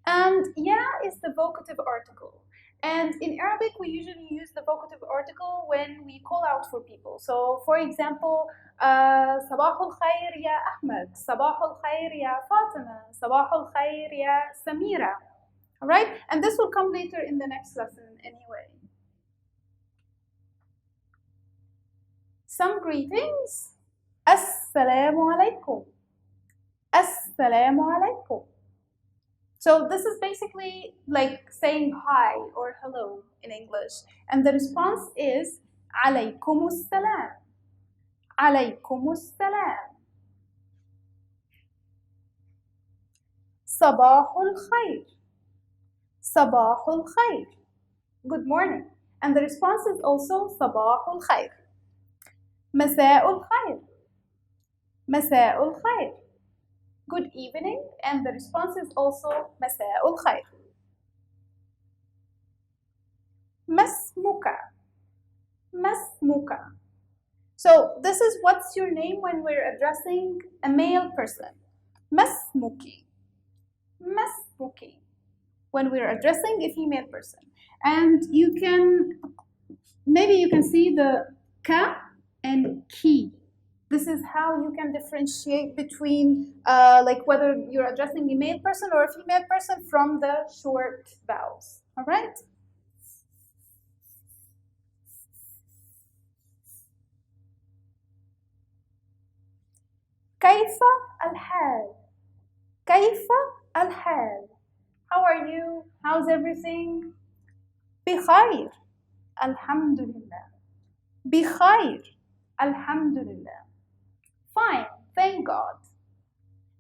And ya is the vocative article. And in Arabic, we usually use the vocative article when we call out for people. So, for example, صباح الخير يا أحمد, صباح الخير يا فاطمة, صباح الخير يا Samira. All right? And this will come later in the next lesson anyway. Some greetings. Assalamu alaikum. Assalamu alaikum. So this is basically like saying hi or hello in English. And the response is alaykumus salam. Alaykumus salam. Sabahul khair. Sabahul khair. Good morning. And the response is also Sabahul khair. Masa'ul khair. Masa'ul khair. Good evening, and the response is also Masa'ul khair. Masmuka. Masmuka. So this is what's your name when we're addressing a male person. Masmuki. Masmuki. When we're addressing a female person. And maybe you can see the ka and ki. This is how you can differentiate between like whether you're addressing a male person or a female person from the short vowels. All right? كيف الحال? كيف الحال? How are you? How's everything? بخير. الحمد لله. بخير. Alhamdulillah. Fine, thank God.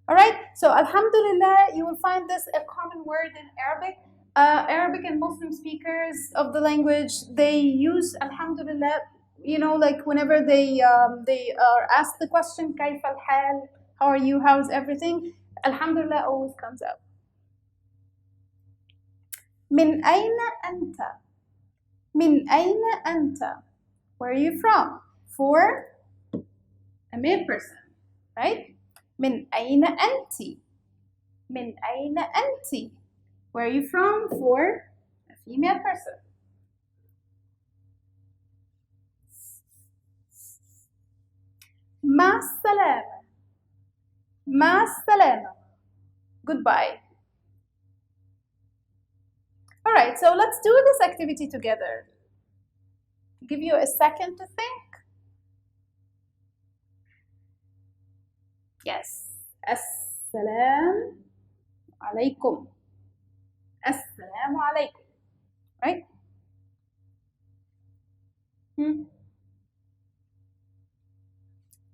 Alright, so Alhamdulillah, you will find this a common word in Arabic. Arabic and Muslim speakers of the language, they use Alhamdulillah, you know, like whenever they are asked the question, Kaif al-hal, how are you, how's everything? Alhamdulillah always comes up. Min ayna anta? Min ayna anta? Where are you from? For a male person, right? Min ayna anti? Min ayna anti? Where are you from? For a female person. Ma salama. Ma salama. Goodbye. All right, so let's do this activity together. Give you a second to think. Yes. Assalamu alaikum. Assalamu alaikum. Right?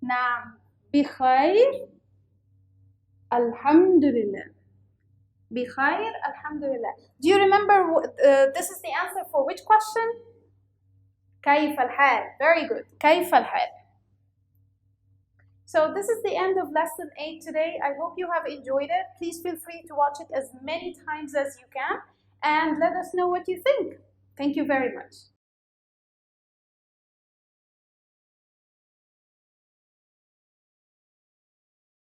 Naam. Bikhair. Alhamdulillah. Bikhair. Alhamdulillah. Do you remember this is the answer for which question? Kaif al-hal. Very good. Kaif al-hal. So this is the end of lesson 8 today. I hope you have enjoyed it. Please feel free to watch it as many times as you can and let us know what you think. Thank you very much.